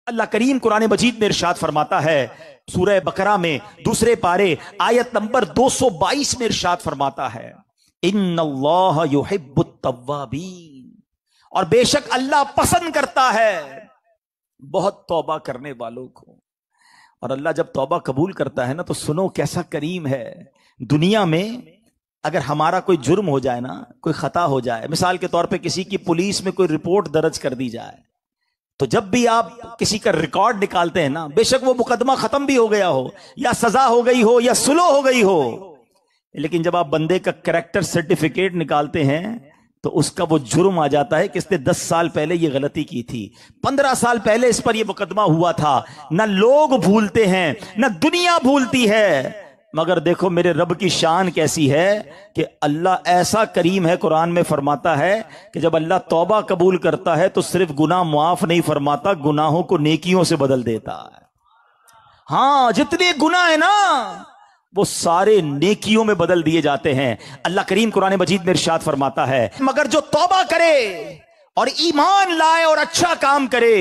اللہ کریم قرآن مجید میں ارشاد فرماتا ہے، سورہ بقرہ میں دوسرے پارے آیت نمبر 222 میں ارشاد فرماتا ہے، ان اللہ یحب التوابین، اور بے شک اللہ پسند کرتا ہے بہت توبہ کرنے والوں کو۔ اور اللہ جب توبہ قبول کرتا ہے نا تو سنو کیسا کریم ہے۔ دنیا میں اگر ہمارا کوئی جرم ہو جائے نا، کوئی خطا ہو جائے، مثال کے طور پہ کسی کی پولیس میں کوئی رپورٹ درج کر دی جائے، تو جب بھی آپ کسی کا ریکارڈ نکالتے ہیں نا، بے شک وہ مقدمہ ختم بھی ہو گیا ہو، یا سزا ہو گئی ہو، یا سلو ہو گئی ہو، لیکن جب آپ بندے کا کریکٹر سرٹیفکیٹ نکالتے ہیں تو اس کا وہ جرم آ جاتا ہے کہ اس نے 10 سال پہلے یہ غلطی کی تھی، 15 سال پہلے اس پر یہ مقدمہ ہوا تھا۔ نہ لوگ بھولتے ہیں نہ دنیا بھولتی ہے، مگر دیکھو میرے رب کی شان کیسی ہے کہ اللہ ایسا کریم ہے، قرآن میں فرماتا ہے کہ جب اللہ توبہ قبول کرتا ہے تو صرف گناہ معاف نہیں فرماتا، گناہوں کو نیکیوں سے بدل دیتا ہے۔ ہاں، جتنے گناہ ہیں نا وہ سارے نیکیوں میں بدل دیے جاتے ہیں۔ اللہ کریم قرآن مجید میں ارشاد فرماتا ہے، مگر جو توبہ کرے اور ایمان لائے اور اچھا کام کرے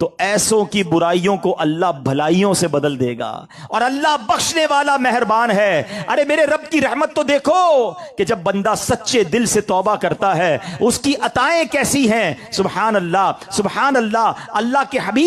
تو ایسوں کی برائیوں کو اللہ بھلائیوں سے بدل دے گا، اور اللہ بخشنے والا مہربان ہے۔ ارے میرے رب کی رحمت تو دیکھو کہ جب بندہ سچے دل سے توبہ کرتا ہے اس کی عطائیں کیسی ہیں۔ سبحان اللہ، سبحان اللہ۔ اللہ کے حبیب